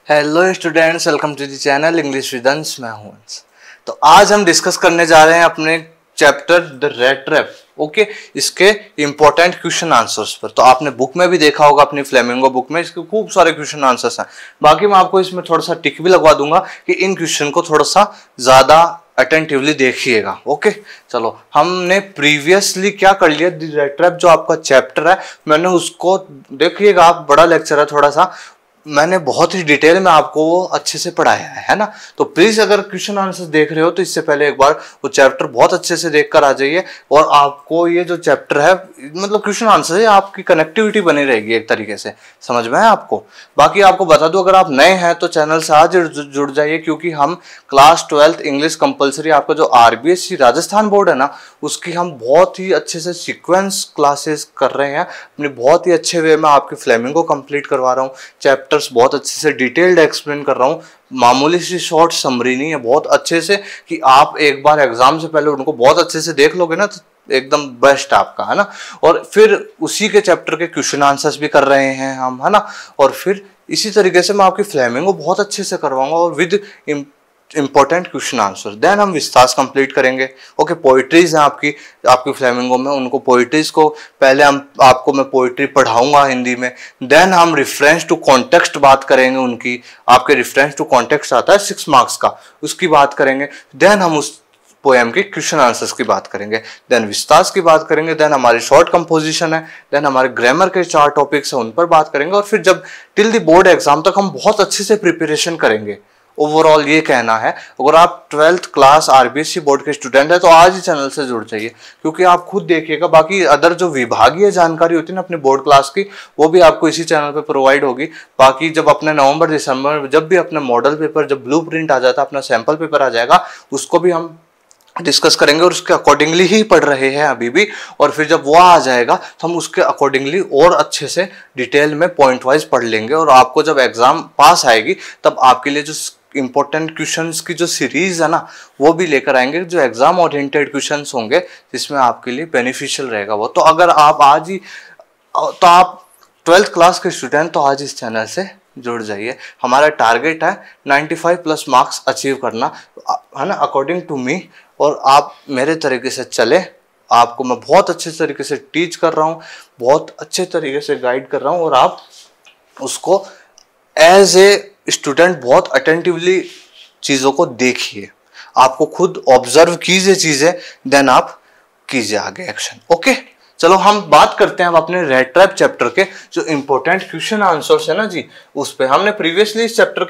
Hello students, welcome to the channel English with Ansh. मैं हूं अंश। तो आज हम डिस्कस करने जा रहे हैं अपने chapter the rate trap. Okay, इसके इंपॉर्टेंट क्वेश्चन आंसर्स पर। तो आपने बुक में भी देखा होगा, अपनी फ्लेमिंगो बुक में इसके खूब सारे क्वेश्चन आंसर्स हैं। बाकी मैं आपको इसमें थोड़ा सा टिक भी लगवा दूंगा कि इन क्वेश्चन को थोड़ा सा ज्यादा अटेंटिवली देखिएगा। ओके, चलो हमने प्रीवियसली क्या कर लिया, द रेट ट्रैप जो आपका चैप्टर है मैंने उसको देखिएगा। आप बड़ा लेक्चर है, थोड़ा सा मैंने बहुत ही डिटेल में आपको वो अच्छे से पढ़ाया है ना। तो प्लीज अगर क्वेश्चन आंसर देख रहे हो तो इससे पहले एक बार वो चैप्टर बहुत अच्छे से देख कर आ जाइए, और आपको ये जो चैप्टर है मतलब क्वेश्चन आंसर है, आपकी कनेक्टिविटी बनी रहेगी एक तरीके से। समझ में है आपको? बाकी आपको बता दूं, अगर आप नए हैं तो चैनल से आज जुड़ जाइए, क्योंकि हम क्लास 12th इंग्लिश कंपलसरी आपका जो RBSC राजस्थान बोर्ड है ना, उसकी हम बहुत ही अच्छे से सीक्वेंस क्लासेस कर रहे हैं। अपने बहुत ही अच्छे वे में आपकी फ्लेमिंगो कंप्लीट करवा रहा हूँ, चैप्टर्स बहुत अच्छे से डिटेल्ड एक्सप्लेन कर रहा हूँ। मामूली सी शॉर्ट समरी नहीं है, बहुत अच्छे से कि आप एक बार एग्जाम से पहले उनको बहुत अच्छे से देख लोगे ना तो एकदम बेस्ट आपका, है ना। और फिर उसी के चैप्टर के क्वेश्चन आंसर्स भी कर रहे हैं हम, है ना। और फिर इसी तरीके से मैं आपकी फ्लेमिंगो बहुत अच्छे से करवाऊंगा और with important question answer. Then हम विस्तार कंप्लीट करेंगे। ओके, पोइट्रीज हैं आपकी फ्लेमिंगो में, उनको पोइट्रीज को पहले आपको मैं पोइट्री पढ़ाऊंगा हिंदी में। देन हम रिफरेंस टू कॉन्टेक्स्ट बात करेंगे उनकी। आपके रिफरेंस टू कॉन्टेक्स्ट आता है 6 मार्क्स का, उसकी बात करेंगे। देन हम उस पोएम के क्वेश्चन आंसर्स की बात करेंगे। देन विस्तार की बात करेंगे। देन हमारी शॉर्ट कंपोजिशन है। देन हमारे ग्रामर के 4 टॉपिक्स हैं, उन पर बात करेंगे। और फिर जब टिल द बोर्ड एग्जाम तक हम बहुत अच्छे से प्रिपरेशन करेंगे। ओवरऑल ये कहना है, अगर आप 12th क्लास RBSC बोर्ड के स्टूडेंट है तो आज ही चैनल से जुड़ जाइए, क्योंकि आप खुद देखिएगा बाकी अदर जो विभागीय जानकारी होती है ना अपने बोर्ड क्लास की, वो भी आपको इसी चैनल पे प्रोवाइड होगी। बाकी जब अपने नवंबर दिसंबर में जब भी अपना मॉडल पेपर, जब ब्लूप्रिंट आ जाता है, अपना सैंपल पेपर आ जाएगा, उसको भी हम डिस्कस करेंगे और उसके अकॉर्डिंगली ही पढ़ रहे हैं अभी भी। और फिर जब वो आ जाएगा तो हम उसके अकॉर्डिंगली और अच्छे से डिटेल में पॉइंट वाइज पढ़ लेंगे। और आपको जब एग्जाम पास आएगी तब आपके लिए जो इंपॉर्टेंट क्वेश्चंस की जो सीरीज है ना, वो भी लेकर आएंगे, जो एग्जाम ओरिएंटेड क्वेश्चंस होंगे, जिसमें आपके लिए बेनिफिशियल रहेगा वो। तो अगर आप आज ही तो आप 12th क्लास के स्टूडेंट तो आज इस चैनल से जुड़ जाइए। हमारा टारगेट है 95+ मार्क्स अचीव करना, है ना, अकॉर्डिंग टू मी। और आप मेरे तरीके से चले, आपको मैं बहुत अच्छे तरीके से टीच कर रहा हूँ, बहुत अच्छे तरीके से गाइड कर रहा हूँ, और आप उसको एज ए स्टूडेंट बहुत अटेंटिवली चीज़ों को देखिए, आपको खुद ऑब्जर्व कीजिए चीज़ें, देन आप कीजिए आगे एक्शन। ओके, चलो हम बात करते हैं अब अपने रेट ट्रैप चैप्टर के जो इंपॉर्टेंट क्वेश्चन आंसर्स है ना जी, उस पे हमने प्रीवियसली इस चैप्टर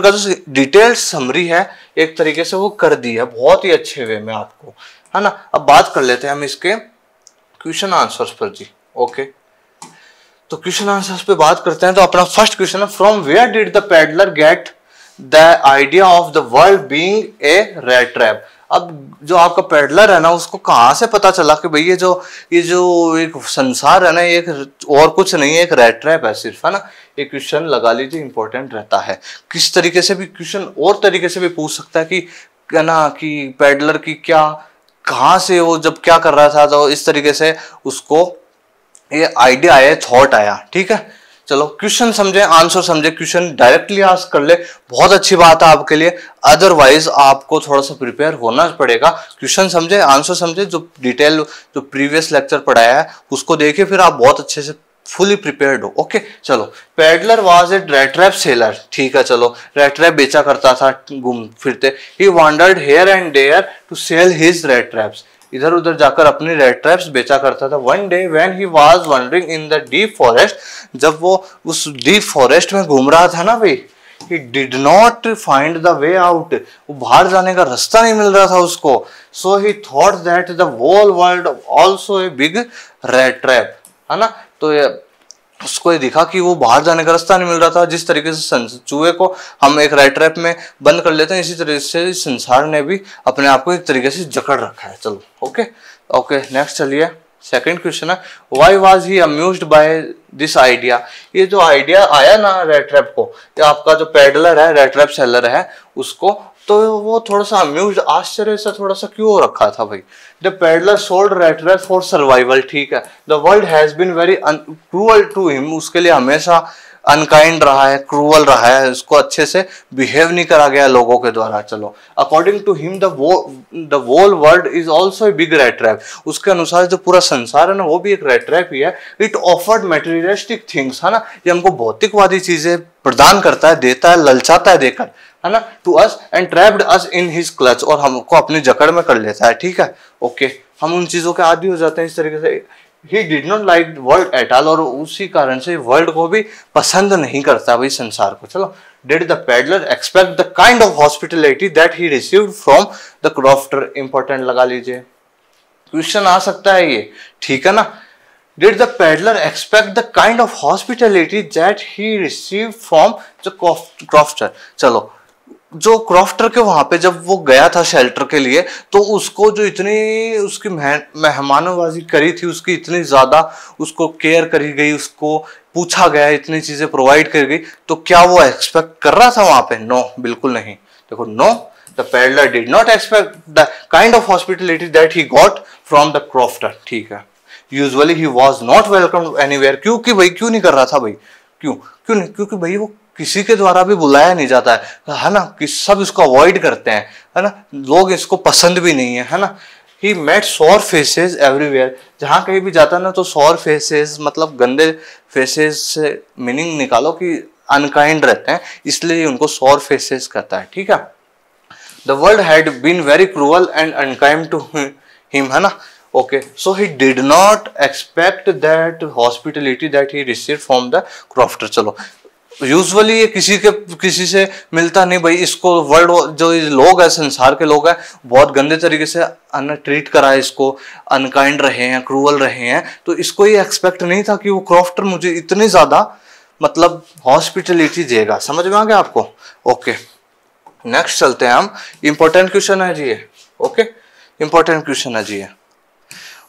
का जो डिटेल्ड समरी है एक तरीके से वो कर दी है बहुत ही अच्छे वे में आपको, है ना। अब बात कर लेते हैं हम इसके क्वेश्चन आंसर्स पर जी। ओके, तो क्वेश्चन आंसर्स पे बात करते हैं। तो अपना फर्स्ट क्वेश्चन है, from where did the peddler get the idea of the world being a rat trap. अब जो आपका पेडलर है ना, उसको कहाँ से पता चला कि भाई ये जो एक संसार है ना, ये एक और कुछ नहीं है, एक रेट ट्रैप है सिर्फ, है ना। ये क्वेश्चन लगा लीजिए इंपॉर्टेंट रहता है। किस तरीके से भी क्वेश्चन और तरीके से भी पूछ सकता है कि क्या ना, कि पेडलर की क्या, कहाँ से वो जब क्या कर रहा था, तो इस तरीके से उसको ये आइडिया आया, थॉट आया। ठीक है, चलो क्वेश्चन समझे, आंसर समझे, क्वेश्चन डायरेक्टली आस्क कर ले, बहुत अच्छी बात है आपके लिए। अदरवाइज आपको थोड़ा सा प्रिपेयर होना पड़ेगा। क्वेश्चन समझे, आंसर समझे, जो डिटेल जो प्रीवियस लेक्चर पढ़ाया है उसको देखिए, फिर आप बहुत अच्छे से फुली प्रिपेयर्ड हो। ओके, चलो, peddler was a rat trap seller. ठीक है, चलो, रेट ट्रैप बेचा करता था घूम फिरते। He wandered here and there to sell his rat traps. इधर उधर जाकर अपनी रेट ट्रैप्स बेचा करता था। One day when he was wandering in the deep forest, जब वो उस डीप फॉरेस्ट में घूम रहा था ना भाई, he did not find the way out, वो बाहर जाने का रास्ता नहीं मिल रहा था उसको। so he thought that the whole world also a big rat trap, है ना। तो उसको ये दिखा कि वो बाहर जाने का रास्ता नहीं मिल रहा था। जिस तरीके से चूहे को हम एक रेट ट्रैप में बंद कर लेते हैं, इसी तरीके से संसार ने भी अपने आप को एक तरीके से जकड़ रखा है। चलो, ओके, नेक्स्ट चलिए। सेकंड क्वेश्चन है, why was he amused by this idea. ये जो आइडिया आया ना रेट ट्रैप को, ये आपका जो पेडलर है, रेट ट्रैप सेलर है, उसको तो वो थोड़ा सा अम्यूज्ड, आश्चर्य सा थोड़ा सा क्यों हो रखा था भाई। The peddler sold rat trap for survival. ठीक है, the world has been very cruel to him, उसके लिए हमेशा अनकाइंड रहा है, क्रूअल रहा है, उसको अच्छे से बिहेव नहीं करा गया लोगों के द्वारा। चलो, according to him the whole world is also a big rat trap. उसके अनुसार जो पूरा संसार है ना वो भी एक रेट ट्रैप ही है। इट ऑफर्ड मटेरियलिस्टिक थिंग्स, है ना, ये हमको भौतिकवादी चीजें प्रदान करता है, देता है, ललचाता है देकर, है ना, to us and trapped us in his clutch, और हमको अपनी जकड़ में कर लेता है। ठीक है, ओके, हम उन चीजों के आदी हो जाते हैं इस तरीके से। He did not like world at all, और उसी कारण से वर्ल्ड को भी पसंद नहीं करता भाई, संसार को। चलो, did the peddler expect the kind of hospitality that he received from the crofter? Important लगा लीजिए, क्वेश्चन आ सकता है ये, ठीक है ना। Did the peddler expect the kind of hospitality that he received from the crofter? चलो, जो क्रॉफ्टर के वहां पे जब वो गया था शेल्टर के लिए, तो उसको जो इतनी उसकी मेहमानवाजी करी थी, उसकी इतनी ज्यादा उसको केयर करी गई, उसको पूछा गया, इतनी चीजें प्रोवाइड करी गई, तो क्या वो एक्सपेक्ट कर रहा था वहां पे? नो, बिल्कुल नहीं। देखो, no, the peddler did not expect the kind of hospitality that he got from the crofter. ठीक है, usually he was not welcome anywhere. क्योंकि भाई, क्यों नहीं कर रहा था भाई? क्यों नहीं? क्योंकि भाई वो किसी के द्वारा भी बुलाया नहीं जाता है ना, कि सब इसको अवॉइड करते हैं, है ना, लोग इसको पसंद भी नहीं है ना। He met sour faces everywhere, जहां कहीं भी जाता ना तो सॉर फेसेस मतलब गंदे फेसेस से मीनिंग निकालो कि अनकाइंड रहते हैं, इसलिए उनको सॉर फेसेस कहता है। ठीक है, the world had been very cruel and unkind to him, है ना। Okay, so he did not expect that hospitality that he received from the crofter. चलो, यूजुअली ये किसी से मिलता नहीं भाई, इसको वर्ल्ड जो लोग हैं, संसार के लोग हैं, बहुत गंदे तरीके से ट्रीट करा है, इसको अनकाइंड रहे हैं, क्रूअल रहे हैं, तो इसको ये एक्सपेक्ट नहीं था कि वो क्रॉफ्टर मुझे इतनी ज्यादा मतलब हॉस्पिटलिटी देगा। समझ में आ गया आपको? ओके, नेक्स्ट चलते हैं हम। इंपॉर्टेंट क्वेश्चन है जी ये, ओके, इंपॉर्टेंट क्वेश्चन है जी ये।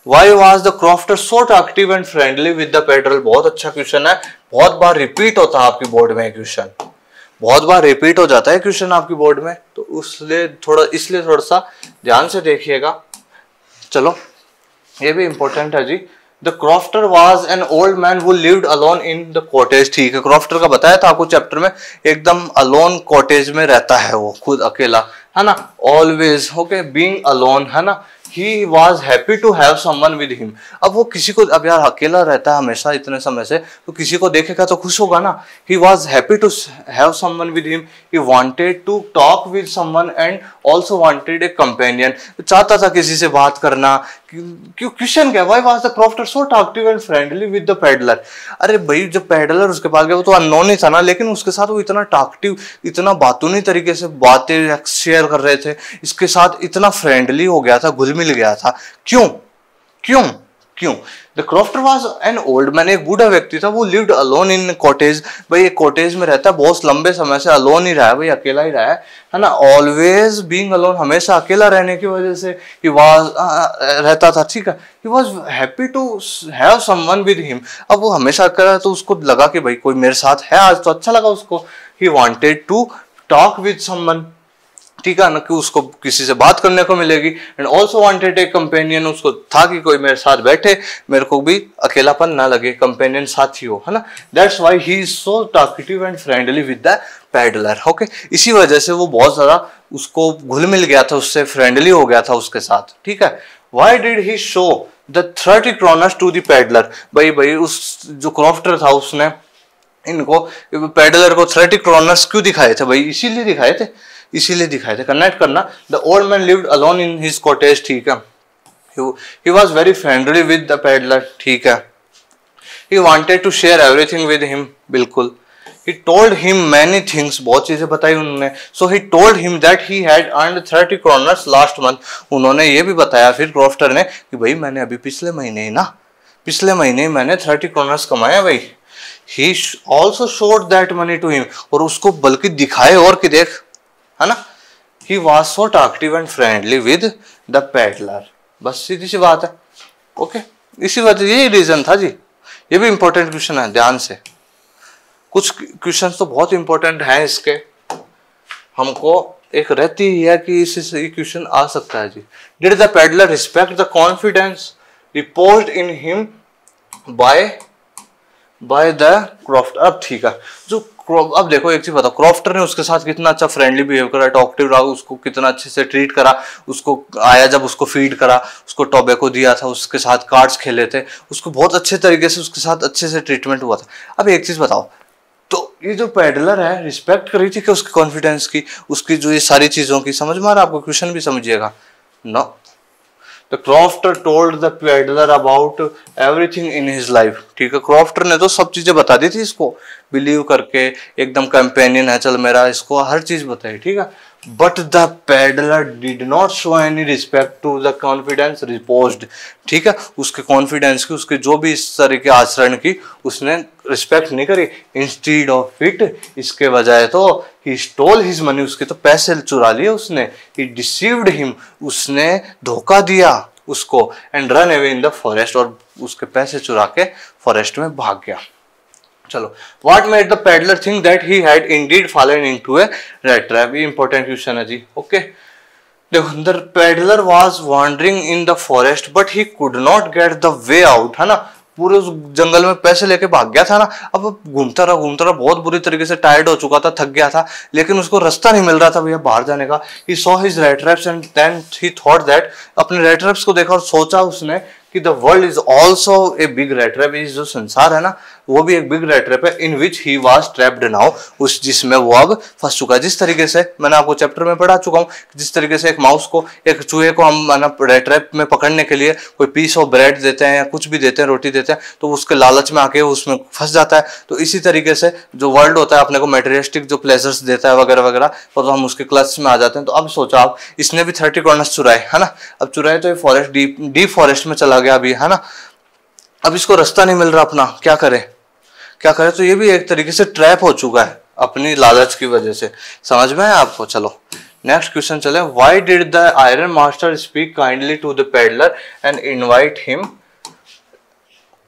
Why was the crofter so talkative and friendly with the peddler? बहुत अच्छा क्वेश्चन है, बहुत बार रिपीट होता है आपकी बोर्ड में क्वेश्चन, बहुत बार रिपीट हो जाता है क्वेश्चन आपकी बोर्ड में, तो इसलिए थोड़ा सा ध्यान से देखिएगा। चलो, ये भी इंपॉर्टेंट है जी। The crofter was an old man who lived alone in the cottage. ठीक है, क्रॉफ्टर का बताया था आपको चैप्टर में, एकदम अलोन कॉटेज में रहता है वो, खुद अकेला, है ना, ऑलवेज, ओके, बीइंग अलोन, है ना। He was happy to have someone with him. अब वो किसी को, अब यार अकेला रहता है हमेशा इतने समय से, तो किसी को देखेगा तो खुश होगा ना। He was happy to have someone with him. He wanted to talk with someone and also wanted a companion. चाहता था किसी से बात करना। क्यों? क्वेश्चन क्या? Why was the crofter so talkative and friendly with the peddler? अरे भाई, जब पेडलर उसके पास गया वो तो अननोन ही था ना, लेकिन उसके साथ वो इतना टॉकटिव, इतना बातूनी तरीके से बातें शेयर कर रहे थे, इसके साथ इतना फ्रेंडली हो गया था, घुल मिल गया था। क्यों? क्यों? क्यों? The crofter was an old man, एक बूढ़ा व्यक्ति था, वो लिव्ड अलोन इन कॉटेज। भाई एक कॉटेज में रहता है, बहुत लंबे समय से अलोन ही रहा है भाई, अकेला ही रहा है ना। ऑलवेज बीइंग अलोन, हमेशा अकेला रहने की वजह से ही वाज रहता था। ठीक है, he was happy to have someone with him. अब वो हमेशा अकेला है तो उसको लगा कि भाई कोई मेरे साथ है आज, तो अच्छा लगा उसको। He wanted to talk with someone, ठीक है ना, कि उसको किसी से बात करने को मिलेगी। And also wanted A companion, उसको था कि कोई मेरे साथ बैठे, मेरे को भी अकेलापन ना लगे, कंपेनियन साथी हो, है ना। That's why he is so talkative and friendly with the peddler. Okay, इसी वजह से वो बहुत ज्यादा उसको घुल मिल गया था, उससे फ्रेंडली हो गया था उसके साथ। ठीक है, why did he show the 30 kronors to the peddler? भाई उस जो क्रॉफ्टर था उसने इनको पेडलर को 30 क्रॉनर्स क्यों दिखाए थे भाई? इसीलिए दिखाए थे। कनेक्ट करना। The old man lived alone in his cottage. ठीक है, he was very friendly with the peddler. ठीक है, he wanted to share everything with him. बिल्कुल, he told him many things, बहुत चीजें बताई उन्होंने। So he told him that he had earned 30 kronors last month. उन्होंने ये भी बताया फिर क्रॉफ्टर ने कि भाई मैंने अभी पिछले महीने मैंने 30 क्रॉनर्स कमाया भाई। He also showed that money to him, और उसको बल्कि दिखाए और कि देख, है ना। He was so talkative and friendly with the peddler. बस सीधी सी बात है। ओके, इसी वजह यही रीजन था जी। ये भी इंपॉर्टेंट क्वेश्चन है, ध्यान से। कुछ क्वेश्चन तो बहुत इंपॉर्टेंट है इसके, हमको एक रहती है कि इससे क्वेश्चन आ सकता है जी। Did the peddler respect the confidence reposed in him by by the crofter. अब ठीक है, जो अब देखो एक चीज बताओ, क्रॉफ्टर ने उसके साथ कितना अच्छा फ्रेंडली बिहेव करा, टॉकटिव रहा, उसको कितना अच्छे से ट्रीट करा, उसको आया जब उसको फीड करा, उसको टोबैको दिया था, उसके साथ कार्ड्स खेले थे, उसको बहुत अच्छे तरीके से उसके साथ अच्छे से ट्रीटमेंट हुआ था। अब एक चीज बताओ, तो ये जो पेडलर है रिस्पेक्ट करी थी कि उसके कॉन्फिडेंस की, उसकी जो ये सारी चीजों की, समझ में आ रहा है आपको? क्वेश्चन भी समझिएगा। No, the crofter told the peddler about everything in his life. ठीक है, क्रॉफ्टर ने तो सब चीजें बता दी थी इसको, बिलीव करके, एकदम कंपेनियन है चल मेरा, इसको हर चीज बताई। ठीक है, but the peddler did not show any respect to the confidence reposed. ठीक है, उसके कॉन्फिडेंस की, उसके जो भी इस तरह के आचरण की, उसने रिस्पेक्ट नहीं करी। इंस्टीड ऑफ इट, इसके बजाय तो ही स्टोल हिज मनी, उसके तो पैसे चुरा लिए उसने। ही डिसीव्ड हिम, उसने धोखा दिया उसको। And run away in the forest, और उसके पैसे चुरा के फॉरेस्ट में भाग गया। चलो, what made the peddler think that he had indeed fallen into a rat trap. ये इंपॉर्टेंट क्वेश्चन है जी। ओके, देखो, the peddler was wandering in the forest but he could not get the way out, है ना, पूरे उस जंगल में पैसे लेके भाग गया था ना, अब घूमता रहा, बहुत बुरी तरीके से टायर्ड हो चुका था, थक गया था, लेकिन उसको रास्ता नहीं मिल रहा था भैया बाहर जाने का। He saw his rat traps and then he thought that, अपने रैट ट्रैप्स को देखा और सोचा उसने कि the world is also a big rat trap, जो संसार है ना वो भी एक बिग रैट ट्रैप है, इन विच ही वाज ट्रैप्ड नाउ, उस जिसमें वो अब फंस चुका है। जिस तरीके से मैंने आपको चैप्टर में पढ़ा चुका हूँ, जिस तरीके से एक माउस को, एक चूहे को हम रैट ट्रैप में पकड़ने के लिए कोई पीस ऑफ ब्रेड देते हैं या कुछ भी देते हैं, रोटी देते हैं, तो उसके लालच में आके उसमें फंस जाता है। तो इसी तरीके से जो वर्ल्ड होता है अपने को मेटेरियलिस्टिक जो प्लेजर्स देता है वगैरह वगैरह, और तो हम उसके क्लच में आ जाते हैं। तो अब सोचा, आप इसने भी 30 कॉर्नर्स चुराए, है ना, अब चुराए तो ये फॉरेस्ट डीप फॉरेस्ट में चला गया अभी, है ना, अब इसको रास्ता नहीं मिल रहा अपना, क्या करे क्या करे, तो ये भी एक तरीके से ट्रैप हो चुका है अपनी लालच की वजह से। समझ में है आपको? चलो नेक्स्ट क्वेश्चन चले। Why did the iron master speak kindly to the peddler and invite him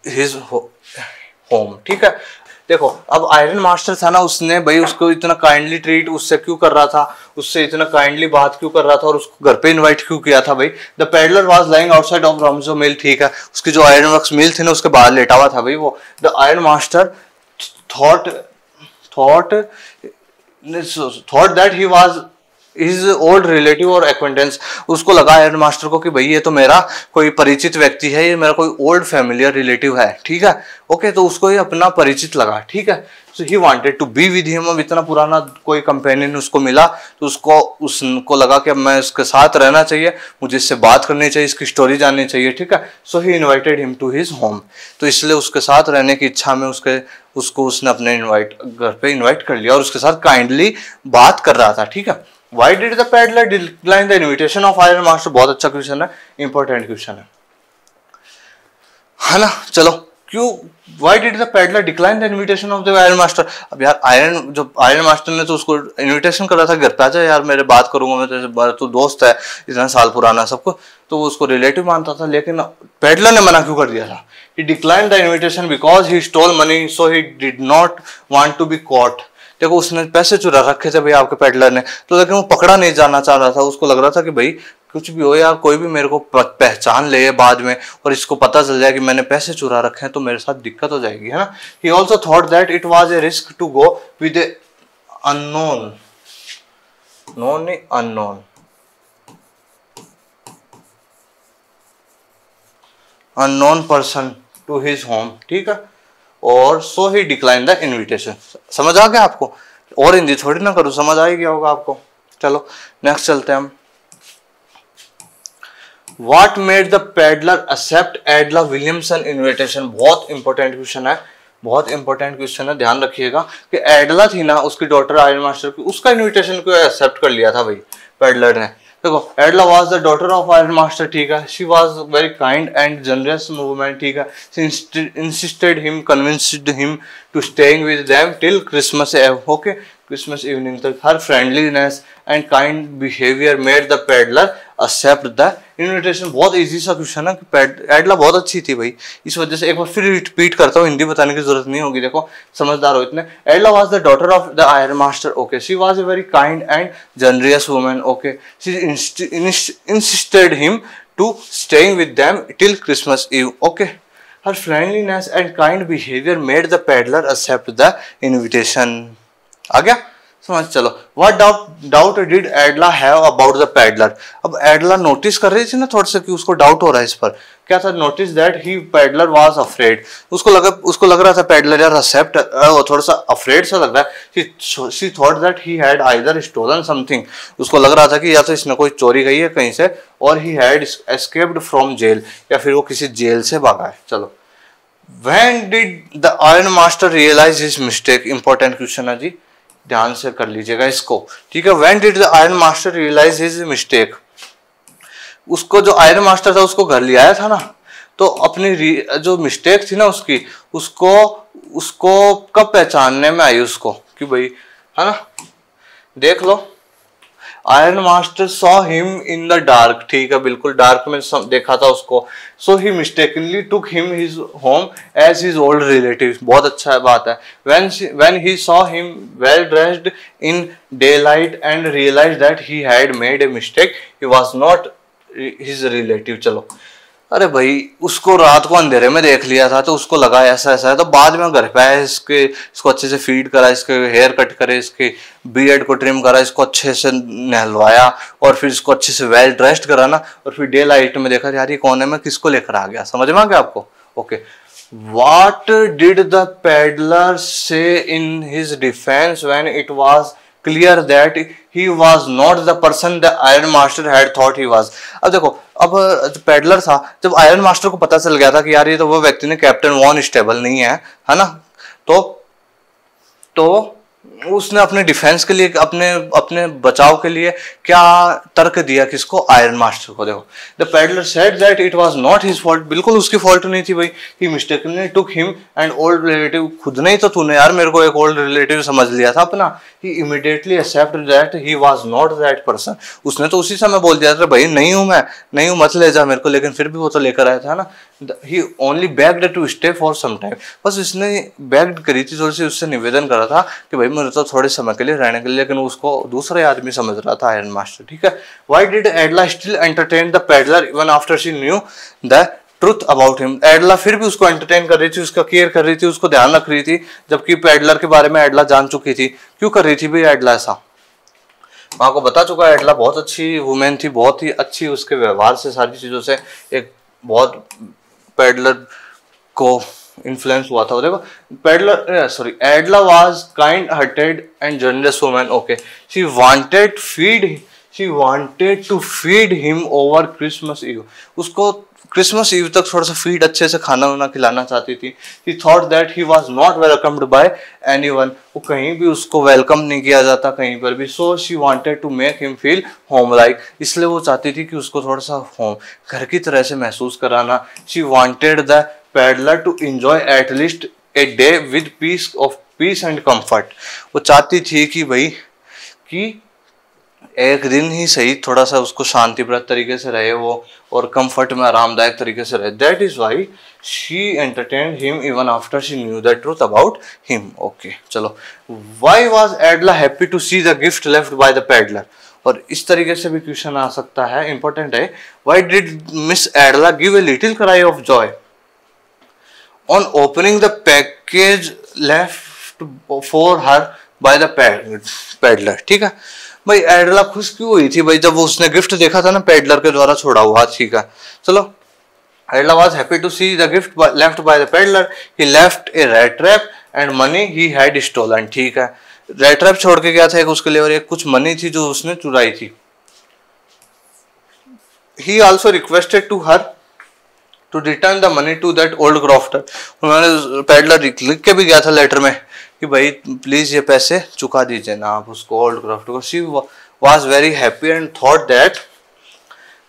his home. ठीक है, देखो, अब आयरन मास्टर था ना, उसने भाई उसको इतना काइंडली ट्रीट उससे क्यों कर रहा था, उससे इतना काइंडली बात क्यों कर रहा था, और उसको घर पे इनवाइट क्यों किया था भाई? The peddler was lying outside of Ramsjo mill. ठीक है, उसकी जो आयरन वर्क्स मिल थी ना उसके बाहर लेटा हुआ था भाई वो। The iron master thought that he was is old relative और एक्वेंटेंस। उसको लगा आयरन मास्टर को कि भाई ये तो मेरा कोई परिचित व्यक्ति है, ये मेरा कोई ओल्ड फैमिलियर रिलेटिव है। ठीक है, ओके, तो उसको ये अपना परिचित लगा। ठीक है, so he wanted to be with him. अब इतना पुराना कोई कंपेनियन उसको मिला तो उसको लगा कि अब मैं उसके साथ रहना चाहिए, मुझे इससे बात करनी चाहिए, इसकी स्टोरी जाननी चाहिए। ठीक है, so he invited him to his home. तो इसलिए उसके साथ रहने की इच्छा में उसको उसने अपने घर पे इन्वाइट कर लिया और उसके साथ काइंडली बात कर रहा था। ठीक है, Why did the peddler decline the invitation of Iron Master? बहुत अच्छा क्वेश्चन है, इंपॉर्टेंट क्वेश्चन है ना। चलो, क्यों Why did the peddler decline the invitation of the Iron Master? अब यार आयरन मास्टर ने तो उसको इनविटेशन कर रहा था, घर पे आ जा यार, मेरे बात करूंगा मैं तेरे, तो दोस्त है इतना साल पुराना सबको, तो वो उसको रिलेटिव मानता था, लेकिन पेडलर ने मना क्यों कर दिया था? He declined the invitation because he stole money, so he did not want to be caught. देखो, उसने पैसे चुरा रखे थे भाई आपके पेडलर ने, तो लेकिन वो पकड़ा नहीं जाना चाह रहा था। उसको लग रहा था कि भाई कुछ भी हो यार, कोई भी मेरे को पहचान ले बाद में और इसको पता चल जाए कि मैंने पैसे चुरा रखे हैं तो मेरे साथ दिक्कत हो जाएगी, है ना। He also thought that it was a risk to go with a unknown person to his home. ठीक है, और so he decline the invitation. समझ आ गया आपको? और हिंदी थोड़ी ना करूं, समझ आ ही गया होगा आपको। चलो नेक्स्ट चलते हैं हम। What made the peddler accept एडला Williamson invitation? बहुत इंपॉर्टेंट क्वेश्चन है, बहुत इंपॉर्टेंट क्वेश्चन है, ध्यान रखिएगा कि एडला थी ना उसकी डॉटर आयरन मास्टर की, उसका इनविटेशन क्यों एक्सेप्ट कर लिया था भाई पेडलर ने? देखो, Edla was the daughter of iron master. ठीक है, she was very kind and generous woman. ठीक है, she insisted him, convinced him to staying with them till Christmas eve. Okay, Christmas evening तक। Her friendliness and kind behaviour made the peddler accept the invitation. बहुत easy सा question है कि एडला बहुत अच्छी थी भाई, इस वजह से एक बार फिर रिपीट करता हूँ, हिंदी बताने की जरूरत नहीं होगी। देखो, समझदार हो इतने। Edla was the daughter of the iron master. Okay, she was a very kind and generous woman. Okay, she insisted him to staying with them till Christmas eve. Okay, her friendliness and kind behaviour made the peddler accept the invitation. आ गया समझ? चलो, what doubt did Edla have about the peddler. अब Edla notice कर रही थी ना थोड़ा सा कि उसको डाउट हो रहा है इस पर। क्या था? Notice that he peddler was afraid. उसको लग रहा था पेडलर यार एक्सेप्ट, थोड़ा सा अफ्रेड सा लग रहा है। She thought that he had either stolen something. उसको लग रहा था कि या तो इसने कोई चोरी की है कहीं से, और he had escaped from jail, या फिर वो किसी जेल से भागा है। चलो, when did the iron master realise his mistake. Important question है जी, ध्यान से कर लीजिएगा इसको, ठीक है। When did the iron master realise his mistake. उसको जो आयरन मास्टर था उसको घर ले आया था ना, तो अपनी जो मिस्टेक थी ना उसकी, उसको कब पहचानने में आई उसको कि भाई, है ना, देख लो, iron master saw him in the dark, ठीक है, बिल्कुल डार्क में देखा था उसको। So he mistakenly took him his home as his old relative. बहुत अच्छा बात है। When he saw him well dressed in daylight and realise that he had made a mistake, he was not his relative. चलो, अरे भाई उसको रात को अंधेरे में देख लिया था तो उसको लगा ऐसा ऐसा है, तो बाद में घर पे आया, इसको अच्छे से फीड करा, इसके हेयर कट करे, इसके बियर्ड को ट्रिम करा, इसको अच्छे से नहलवाया, और फिर इसको अच्छे से वेल ड्रेस्ड करा ना, और फिर डे लाइट में देखा यार ये कौन है, मैं किसको लेकर आ गया। समझ में आ गया आपको? Okay, what did the peddler say in his defence when it was clear that he was not the person the iron master had thought he was। अब देखो, अब पेडलर था, जब आयरन मास्टर को पता चल गया था कि यार ये तो वो व्यक्ति ने कैप्टन वॉन स्टेबल नहीं है ना, तो उसने अपने डिफेंस के लिए, अपने बचाव के लिए क्या तर्क दिया, किसको? आयरन मास्टर को। देखो, the peddler said that it was not his fault. बिल्कुल उसकी फॉल्ट नहीं थी भाई। He mistakenly took him and old relative. खुद नहीं तो तूने यार मेरे को एक ओल्ड रिलेटिव समझ लिया था अपना। He immediately accepted that he was not that person. उसने तो उसी समय बोल दिया था भाई नहीं हूं मैं, नहीं हूं, मत ले जा मेरे को, लेकिन फिर भी वो तो लेकर आया था ना। He only begged to stay for some time. बस उसने बेग्ड करी थी, थोड़ी सी उससे निवेदन करा था कि भाई मेरे तो थोड़े समय के लिए रहने के लिए, लेकिन उसको दूसरा आदमी समझ रहा था आयरन मास्टर, ठीक है। Why did Edla still entertain the peddler even after she knew the truth about him. Edla फिर भी उसको एंटरटेन कर रही थी, उसका केयर कर रही थी, उसको ध्यान रख रही थी, जबकि पेडलर के बारे में एडला जान चुकी थी। क्यों कर रही थी भाई एडला ऐसा? वहां को बता चुका है एडला बहुत अच्छी वुमेन थी, बहुत ही अच्छी उसके व्यवहार से, सारी चीजों से एक बहुत पेडलर को इन्फ्लुएंस हुआ था। देखो, Edla was kind hearted and generous woman. Okay, she wanted to feed him over Christmas eve. उसको क्रिसमस ईव तक थोड़ा सा फीड, अच्छे से खाना वाना खिलाना चाहती थी। He thought that he was not welcomed by anyone। वो कहीं भी उसको वेलकम नहीं किया जाता कहीं पर भी। So she wanted to make him feel home like। इसलिए वो चाहती थी कि उसको थोड़ा सा होम, घर की तरह से महसूस कराना। She wanted the peddler to enjoy at least a day with peace and comfort। वो चाहती थी कि भाई कि एक दिन ही सही थोड़ा सा उसको शांतिप्रद तरीके से रहे वो, और कंफर्ट में आरामदायक तरीके से रहे। That is why she entertained him even after she knew the truth about him. Okay, चलो, why was Edla happy to see the gift left by the peddler. और इस तरीके से भी क्वेश्चन आ सकता है, इंपॉर्टेंट है। Why did miss एडला give a little cry of Joy on opening the package left for her by the peddler. ठीक है भाई, एडला खुश क्यों हुई थी भाई जब उसने गिफ्ट देखा था ना पेडलर के द्वारा छोड़ा हुआ, ठीक है। चलो, Edla was happy to see the gift left by the peddler. He left a rat trap and money he had stolen. ठीक है, रेड ट्रैप छोड़ के गया था एक उसके लिए, और एक कुछ मनी थी जो उसने चुराई थी। He also requested to her to return the money to that old crofter. उन्होंने पेडलर लिख के भी गया था लेटर में कि भाई प्लीज ये पैसे चुका दीजिए ना आप उसको, ओल्ड क्रॉफ्टर को। She was very happy and thought that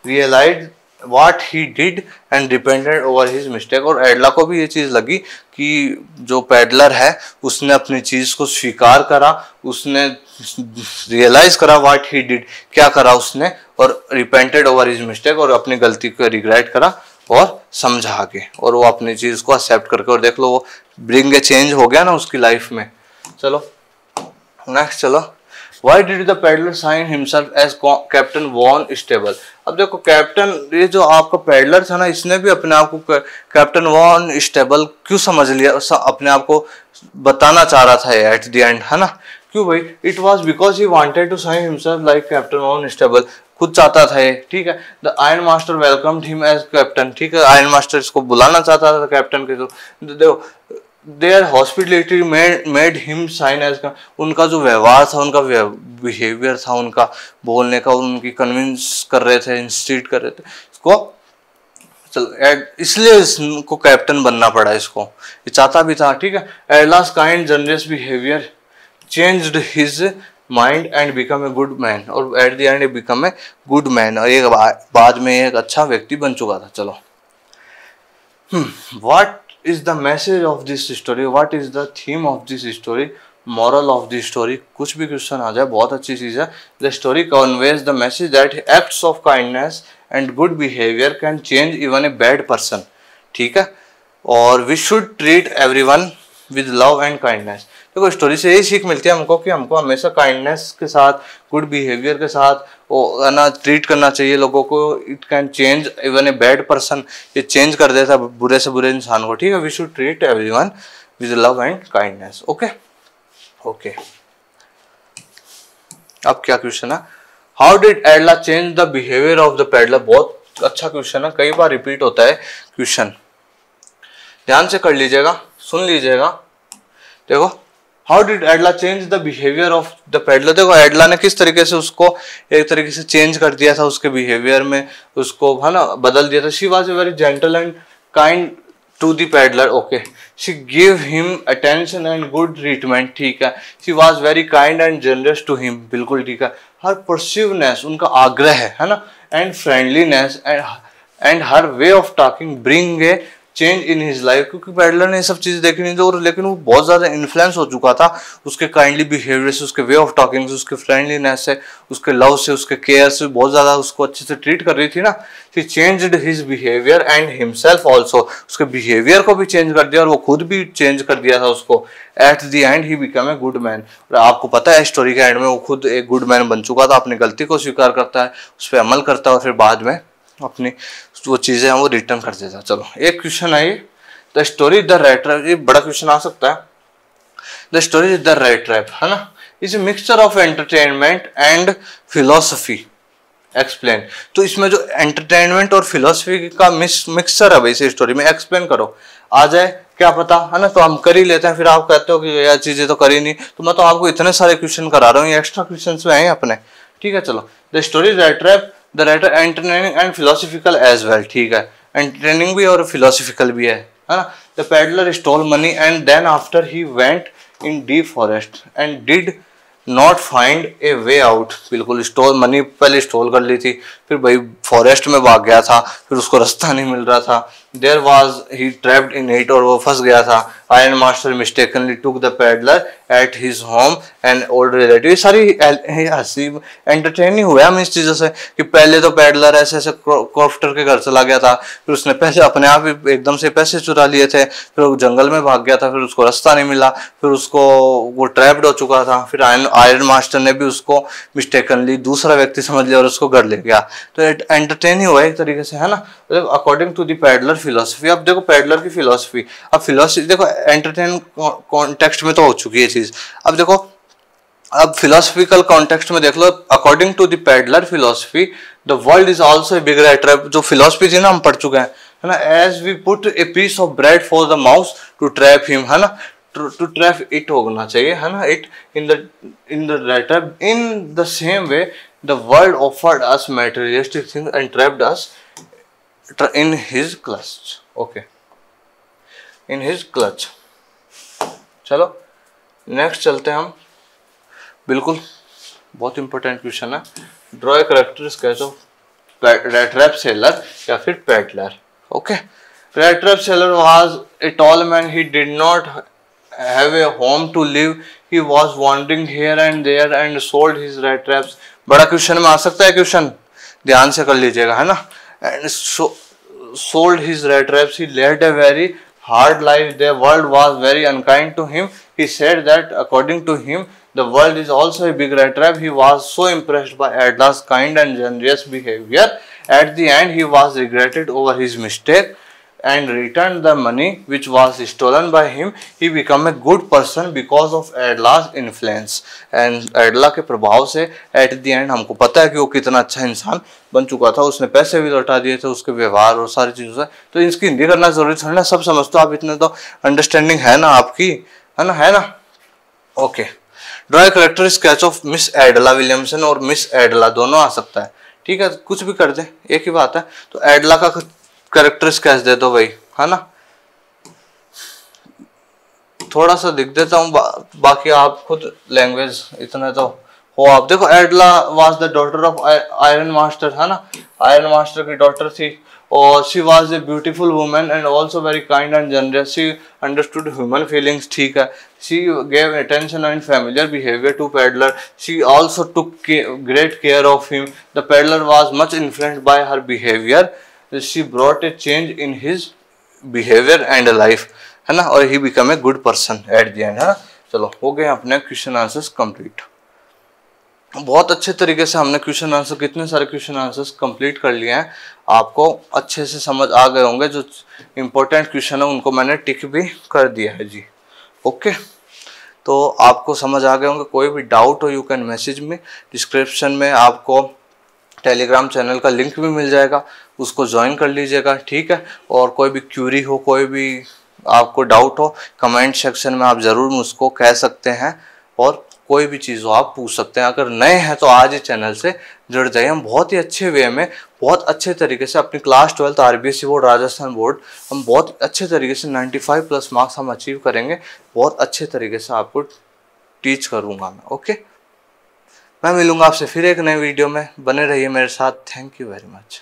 realise what he did and repented over his mistake. और एडला को भी ये चीज लगी कि जो पेडलर है उसने अपनी चीज को स्वीकार करा, उसने रियलाइज करा व्हाट ही डिड, क्या करा उसने, और रिपेंटेड ओवर हिज मिस्टेक, और अपनी गलती को रिग्रेट करा और समझा आगे, और वो अपनी चीज को एक्सेप्ट करके, और देख लो वो ब्रिंग ए चेंज हो गया ना उसकी लाइफ में। चलो नेक्स्ट, चलो, Why did the peddler sign himself as captain von Stahle? अब देखो कैप्टन, ये जो आपका पेडलर था ना, इसने भी अपने आप को कैप्टन वॉन स्टेबल क्यों समझ लिया, अपने आप को बताना चाह रहा था एट द एंड, है ना? क्यों भाई? It was because he wanted to sign himself like captain von Stahle, खुद चाहता था ये, ठीक है। The iron master welcomed him as captain, ठीक है, आयरन मास्टर इसको बुलाना चाहता था कैप्टन के, तो देखो their hospitality made him sign as, उनका जो व्यवहार था, उनका बिहेवियर था, उनका बोलने का, उनकी कन्विंस कर रहे थे, इंस्टीट कर रहे थे इसको, चल इसलिए इसको कैप्टन बनना पड़ा इसको, ये चाहता भी था, ठीक है। At last kind generous behaviour changed his mind and become a good man, और at the end become a good man, और ये बाद में एक अच्छा व्यक्ति बन चुका था। चलो, what is the message of this story, what is the theme of this story, moral of the story, कुछ भी क्वेश्चन आ जाए बहुत अच्छी चीज है। The story conveys the message that acts of kindness and good behavior can change even a bad person, ठीक है, और we should treat everyone with love and kindness। देखो स्टोरी से यही सीख मिलती है हमको कि हमको हमेशा काइंडनेस के साथ, गुड बिहेवियर के साथ ना ट्रीट करना चाहिए लोगों को। It can change even a bad person, ये चेंज कर देता है बुरे से बुरे इंसान को, ठीक है। We should treat everyone with love and kindness. Okay okay, अब क्या क्वेश्चन है? How did Edla change the behaviour of the peddler? बहुत अच्छा क्वेश्चन है, कई बार रिपीट होता है क्वेश्चन, ध्यान से कर लीजिएगा, सुन लीजिएगा। देखो, how did Edla change the behaviour of the peddler? देखो एडला ने किस तरीके से उसको एक तरीके से चेंज कर दिया था, उसके बिहेवियर में उसको, है ना, बदल दिया था। She was a very gentle and kind to the peddler, okay. She give him attention and good treatment, ठीक है। She was very kind and generous to him, बिल्कुल ठीक है। हर परसिवनेस, उनका आग्रह है ना, and friendliness and her way of talking bring a change in his life, क्योंकि पेडलर ने ये सब चीजें देखी नहीं थी, और लेकिन वो बहुत ज्यादा इन्फ्लुएंस हो चुका था उसके काइंडली बिहेवियर से, उसके वे ऑफ टॉकिंग से, उसके फ्रेंडलीनेस से, उसके लव से, उसके केयर से, बहुत ज्यादा उसको अच्छे से ट्रीट कर रही थी ना। She changed his behaviour and himself also, उसके बिहेवियर को भी चेंज कर दिया और वो खुद भी चेंज कर दिया था उसको। Eight the and he become a good man, और आपको पता है स्टोरी के एंड में वो खुद एक गुड मैन बन चुका था, अपनी गलती को स्वीकार करता है, उस पर अमल करता है, और फिर बाद में अपनी जो चीजें हैं वो रिटर्न कर देता है। चलो, एक क्वेश्चन है ये, the story the rat trap, ये बड़ा क्वेश्चन आ सकता है। The story the rat trap, है ना, is a mixture of entertainment and philosophy, explain. तो इसमें जो एंटरटेनमेंट और फिलोसफी का मिक्सचर है भाई इस स्टोरी में, एक्सप्लेन करो। आ जाए क्या पता, है ना, तो हम कर ही लेते हैं, फिर आप कहते हो कि यार चीजें तो करी नहीं, तो मैं तो आपको इतने सारे क्वेश्चन करा रहा हूँ, ये एक्स्ट्रा क्वेश्चन में हैं अपने, ठीक है। चलो, the story rat trap, the writer entertaining and philosophical as well, ठीक है, एंटरटेनिंग भी और फिलोसफिकल भी है ना। The peddler stole money and then after he went in deep forest and did not find a way out, बिल्कुल stole money पहले stole कर ली थी, फिर भाई फॉरेस्ट में भाग गया था, फिर उसको रास्ता नहीं मिल रहा था। There was he trapped in it, और वो फंस गया था। Iron master mistakenly took the peddler at his home and old relative. सारी हंसी एंटरटेनिंग हुआ हम इस चीजों से कि पहले तो पेडलर ऐसे ऐसे क्रॉफ्टर के घर चला गया था, फिर उसने पैसे अपने आप ही एकदम से पैसे चुरा लिए थे, फिर वो जंगल में भाग गया था, फिर उसको रास्ता नहीं मिला, फिर उसको वो ट्रैप्ड हो चुका था, फिर आयरन मास्टर ने भी उसको मिस्टेकनली दूसरा व्यक्ति समझ लिया और उसको घर ले गया। तो एंटरटेनिंग हुआ एक तरीके से, है ना, according to the peddler philosophy. अब देखो पेडलर की फिलोसफी, अब फिलोसफी देखो एंटरटेन कॉन्टेक्स्ट में तो हो चुकी है चीज, अब देखो अब फिलोसफिकल कॉन्टेक्स्ट में देख लो। According to the peddler philosophy the world is also a big rat trap, जो फिलोसफी थी ना हम पढ़ चुके हैं, है ना। As we put a piece of bread for the mouse to trap him, है ना, टू ट्रैप इट होना चाहिए, है ना, it in the rat trap. In the same way the world offered us materialistic things and trapped us in his clutch, okay, in his clutch। चलो next चलते हैं हम, बिल्कुल बहुत इंपॉर्टेंट क्वेश्चन है। Draw a character sketch of rat trap seller या फिर peddler, okay. Rat trap seller was a tall man, he did not have a home to live, he was wandering here and there and sold his rat traps. बड़ा question में आ सकता है question, ध्यान से कर लीजिएगा, है ना। And sold his red traps. He led a very hard life. The world was very unkind to him. He said that according to him The world is also a big rat trap. He was so impressed by Adla's kind and generous behavior. At the end, he was regretted over his mistake and returned the money which was stolen by him. He became a good person because of Adla's influence. And Adla के प्रभाव से at the end हमको पता है कि वो कितना अच्छा इंसान बन चुका था. उसने पैसे भी लौटा दिए थे उसके व्यवहार और सारी चीज़ों से. तो इसकी हिंदी करना जरूरी थोड़ी ना, सब समझते हो आप, इतने तो अंडरस्टैंडिंग है ना आपकी, है ना. Okay. Draw character sketch of miss एडला Williamson और मिस एडला दोनों आ सकता है. ठीक है, कुछ भी कर दे, एक ही बात है. तो एडला का करेक्टर स्केच दे दो भाई, है ना. थोड़ा सा लिख देता हूँ, बाकी आप खुद लैंग्वेज इतना तो हो. आप देखो, Edla was the daughter of iron master, है ना. आयरन मास्टर की डॉटर थी और she was a beautiful woman and also very kind and generous. She understood human feelings. ठीक है. She gave attention and familiar behaviour to peddler. She also took great care of him. The peddler was much influenced by her behaviour. She brought a change in his behavior and life, है ना. और he became a good person at the end, है ना. चलो, हो गए अपने question answers complete. बहुत अच्छे तरीके से हमने क्वेश्चन आंसर, कितने सारे क्वेश्चन आंसर्स कंप्लीट कर लिए हैं. आपको अच्छे से समझ आ गए होंगे. जो इम्पोर्टेंट क्वेश्चन है उनको मैंने टिक भी कर दिया है जी. ओके, तो आपको समझ आ गए होंगे. कोई भी डाउट हो यू कैन मैसेज में. डिस्क्रिप्शन में आपको टेलीग्राम चैनल का लिंक भी मिल जाएगा, उसको ज्वाइन कर लीजिएगा. ठीक है. और कोई भी क्यूरी हो, कोई भी आपको डाउट हो, कमेंट सेक्शन में आप ज़रूर मुझको कह सकते हैं. और कोई भी चीज़ हो आप पूछ सकते हैं. अगर नए हैं तो आज ही चैनल से जुड़ जाइए. हम बहुत ही अच्छे वे में, बहुत अच्छे तरीके से अपनी class 12 RBSE board, Rajasthan board, हम बहुत अच्छे तरीके से 95+ मार्क्स हम अचीव करेंगे. बहुत अच्छे तरीके से आपको टीच करूँगा मैं. ओके, मैं मिलूंगा आपसे फिर एक नए वीडियो में. बने रहिए मेरे साथ. Thank you very much.